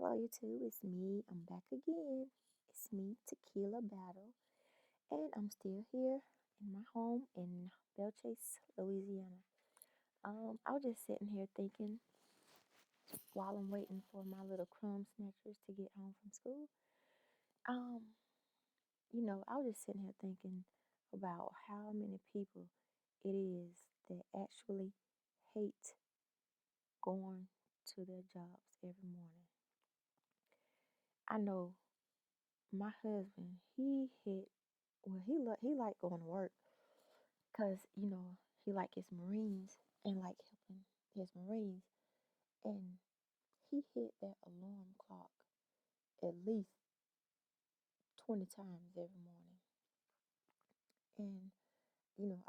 Hello, YouTube. It's me. I'm back again. It's me, Tequila Battle, and I'm still here in my home in Belchase, Louisiana. I was just sitting here thinking while I'm waiting for my little crumb snatchers to get home from school. Um, I was just sitting here thinking about how many people it is that actually hate going to their jobs every morning. I know my husband, he like going to work because he like his Marines and like helping his Marines, and he hit that alarm clock at least 20 times every morning. And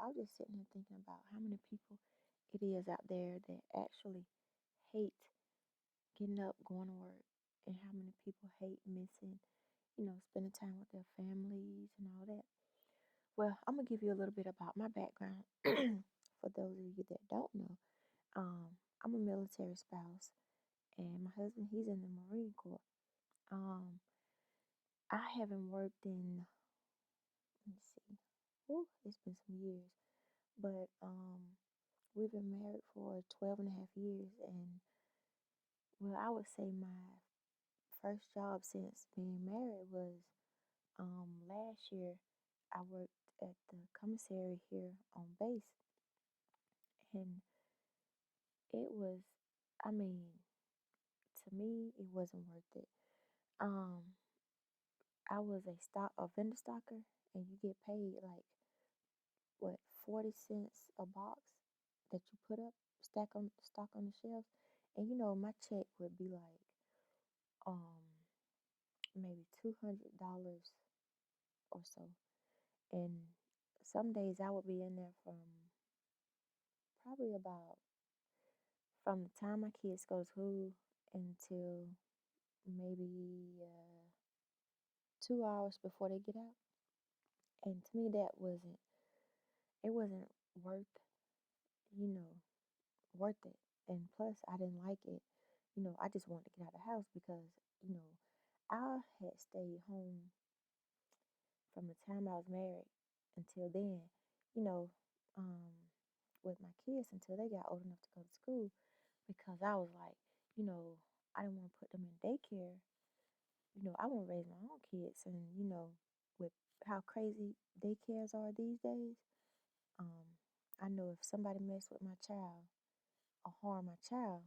I was just sitting here thinking about how many people it is out there that actually hate getting up, going to work, and how many people hate missing, spending time with their families and all that. Well, I'm gonna give you a little bit about my background for those of you that don't know. I'm a military spouse, and my husband he's in the Marine Corps. Um, I haven't worked in let me see, it's been some years, but we've been married for 12 and a half years, and well, I would say my first job since being married was last year. I worked at the commissary here on base, and it was, I mean, to me, it wasn't worth it. Um, I was a vendor stocker, and you get paid like what 40 cents a box that you put up, stock on the shelves, and my check would be like um maybe $200 or so, and some days I would be in there from probably about from the time my kids go to school until maybe 2 hours before they get out. And to me, it wasn't worth, you know, worth it. And plus, I didn't like it. I just wanted to get out of the house because, you know, I had stayed home from the time I was married until then, you know, um, with my kids until they got old enough to go to school because I was like, you know, I didn't want to put them in daycare. I want to raise my own kids. And, with how crazy daycares are these days, um, I know if somebody messed with my child or harm my child,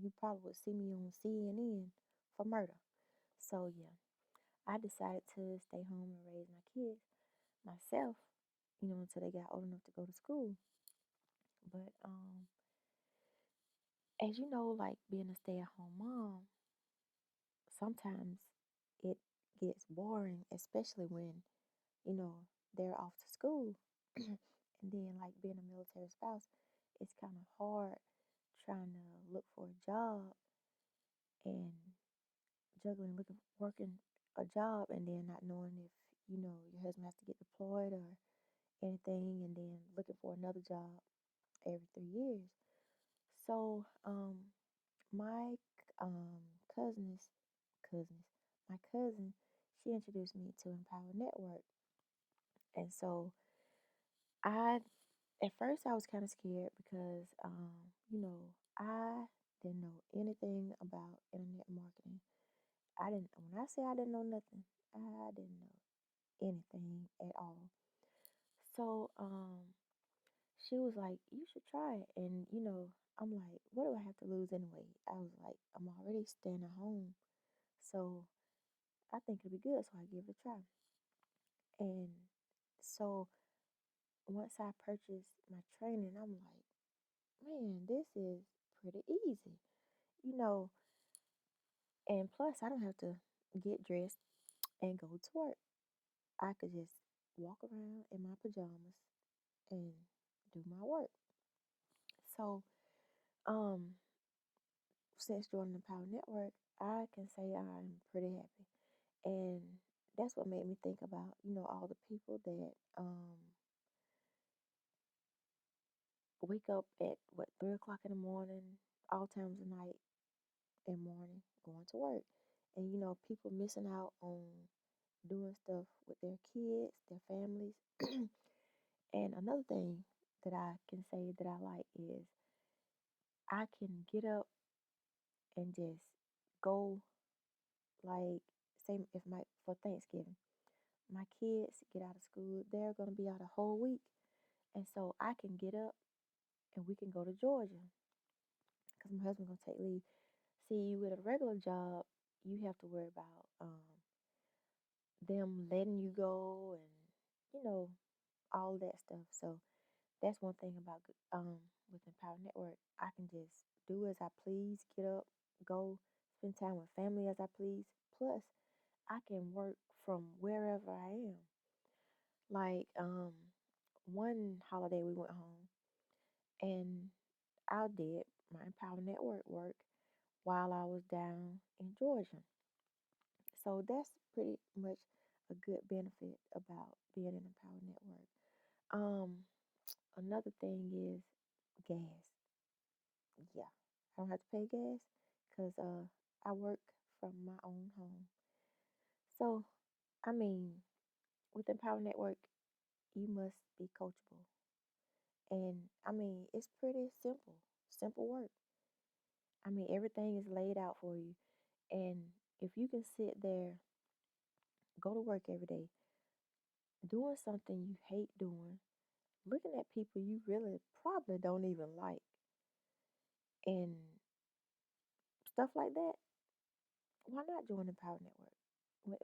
you probably would see me on CNN for murder. So yeah, I decided to stay home and raise my kids myself, until they got old enough to go to school. But as you know, like being a stay-at-home mom, sometimes it gets boring, especially when, they're off to school. And then like being a military spouse, it's kind of hard trying to look for a job and juggling looking working a job and then not knowing if your husband has to get deployed or anything, and then looking for another job every 3 years. So my um cousins cousins my cousin, she introduced me to Empower Network, and so I at first I was kind of scared because I didn't know anything about internet marketing. I didn't When I say I didn't know nothing, I didn't know anything at all. So she was like, "You should try it." And I'm like, "What do I have to lose anyway?" I was like, "I'm already staying at home, so I think it'll be good." So I give it a try. And so once I purchased my training, I'm like, "Man, this is pretty easy." You know, and plus I don't have to get dressed and go to work. I could just walk around in my pajamas and do my work. So, um, since joining the Power Network, I can say I'm pretty happy. And that's what made me think about, all the people that wake up at what 3 o'clock in the morning, all times of night, and morning going to work. And people missing out on doing stuff with their kids, their families. And another thing that I can say that I like is I can get up and just go, like, say if my for Thanksgiving, my kids get out of school, they're gonna be out a whole week. And so I can get up and we can go to Georgia because my husband's gonna take leave. See, with a regular job, you have to worry about them letting you go and all that stuff. So that's one thing about with Empower Network. I can just do as I please, get up, go, spend time with family as I please. Plus, I can work from wherever I am. Like one holiday we went home and I did my Empower Network work while I was down in Georgia. So that's pretty much a good benefit about being in Empower Network. Um, Another thing is gas. Yeah, I don't have to pay gas because I work from my own home. So I mean, with Empower Network, you must be coachable, and I mean it's pretty simple, simple work. I mean everything is laid out for you, and if you can sit there, go to work every day, doing something you hate doing, looking at people you really probably don't even like, and stuff like that, why not join Empower Network?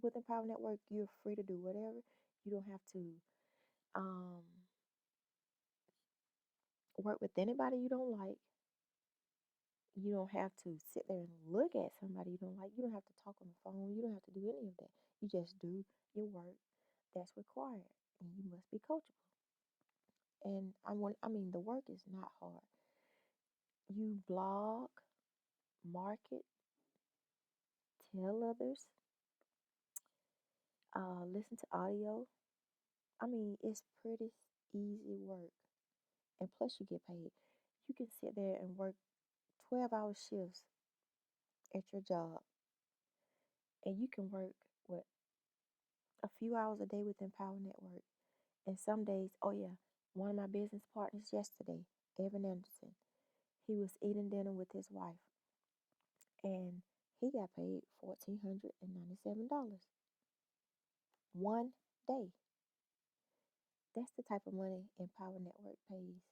With Empower Network, you're free to do whatever. You don't have to um, work with anybody you don't like. You don't have to sit there and look at somebody you don't like. You don't have to talk on the phone. You don't have to do any of that. You just do your work that's required, and you must be coachable. And I mean, the work is not hard. You blog, market, tell others, listen to audio. I mean, it's pretty easy work. And plus, you get paid. You can sit there and work 12-hour shifts at your job, and you can work what a few hours a day with Empower Network. And some days, oh yeah, one of my business partners yesterday, Evan Anderson, he was eating dinner with his wife, and he got paid $1,497 one day. That's the type of money Empower Network pays,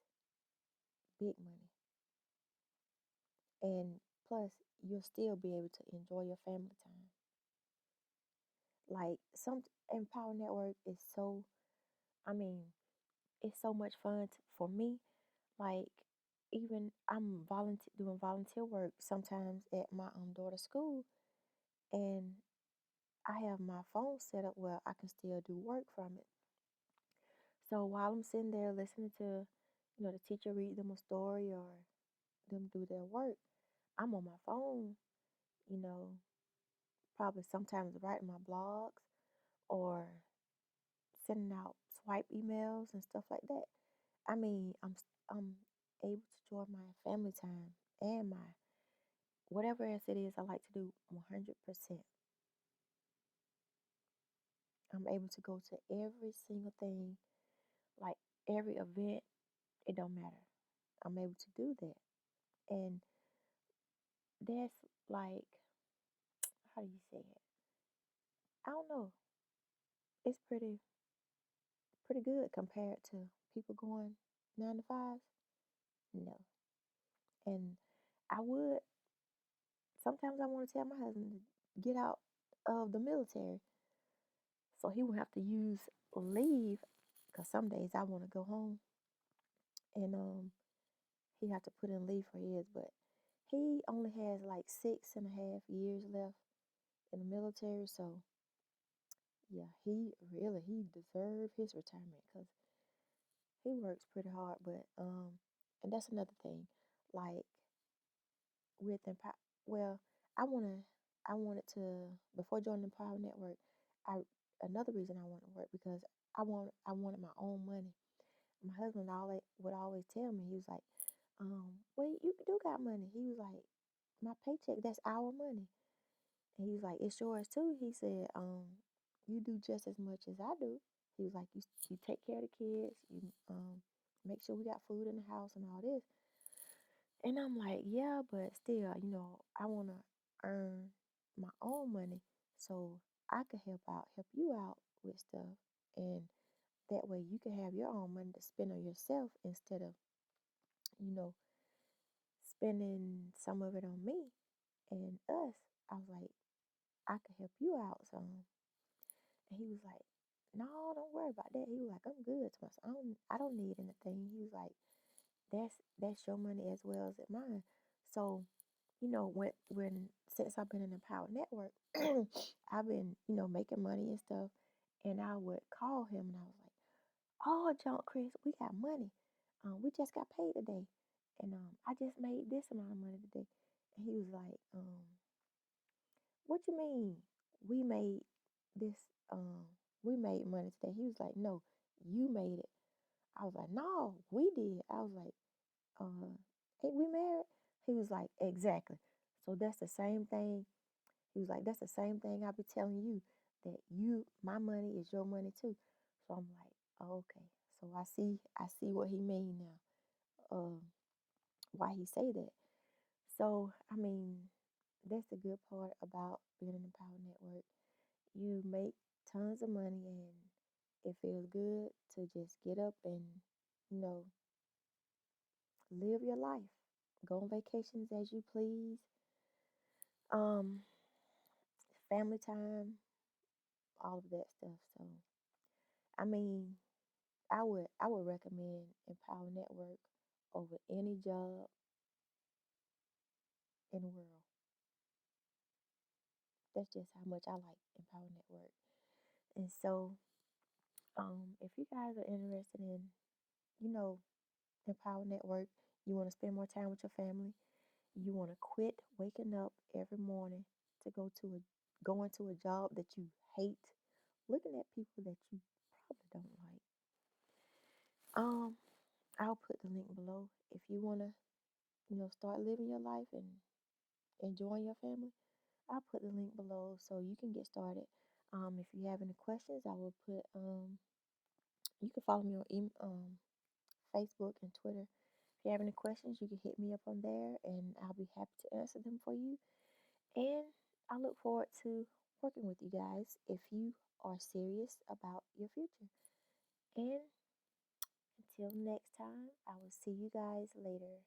big money. And plus, you'll still be able to enjoy your family time. Like some Empower Network is so, I mean, it's so much fun for me. Like even I'm volunteer doing volunteer work sometimes at my daughter's school, and I have my phone set up where I can still do work from it. So while I'm sitting there listening to, the teacher read them a story or them do their work, I'm on my phone, you know, probably sometimes writing my blogs or sending out swipe emails and stuff like that. I mean, I'm able to enjoy my family time and my whatever else it is I like to do 100%. I'm able to go to every single thing, like every event, it don't matter. I'm able to do that. And that's like, how do you say it? I don't know. It's pretty good compared to people going 9 to 5s. No. And I would sometimes I want to tell my husband to get out of the military so he won't have to use leave because some days I want to go home and he have to put in leave for his, but he only has like 6.5 years left in the military, so yeah, he deserved his retirement because he works pretty hard. But and that's another thing, like with Empower. Well, I wanted to before joining the Empower Network. I Another reason I wanted to work because I wanted my own money. My husband always would always tell me, he was like, well, you do got money. He was like, my paycheck. That's our money. And he was like, it's yours too. He said, you do just as much as I do. He was like, you take care of the kids, you make sure we got food in the house and all this. And I'm like, yeah, but still, I wanna earn my own money so I could help you out with stuff. And that way you can have your own money to spend on yourself instead of, you know, spending some of it on me and us. I was like, I could help you out some. And he was like, no, don't worry about that. He was like, I'm good to myself. I don't need anything. He was like, that's your money as well as mine. So, when since I've been in the Power Network, I've been, making money and stuff. And I would call him and I was like, oh, John Chris, we got money. We just got paid today. And I just made this amount of money today. And he was like, what you mean? We made this um we made money today. He was like, no, you made it. I was like, no, we did. I was like, ain't we married? He was like, exactly. So that's the same thing. He was like, that's the same thing I be telling you, that my money is your money too. So I'm like, oh, okay. So I see what he mean now. Why he say that. So I mean, that's the good part about being in the Power Network. You make tons of money and it feels good to just get up and, you know, live your life. Go on vacations as you please. Um, family time, all of that stuff. So I mean, I would recommend Empower Network over any job in the world. That's just how much I like Empower Network. And so, if you guys are interested in, you know, Empower Network, you want to spend more time with your family, you want to quit waking up every morning to go into a job that you hate, looking at people that you probably don't like. Um, I'll put the link below if you want to, start living your life and enjoying your family. I'll put the link below so you can get started. If you have any questions, I will put you can follow me on Facebook and Twitter. If you have any questions, you can hit me up on there and I'll be happy to answer them for you. And I look forward to working with you guys if you are serious about your future. And until next time, I will see you guys later.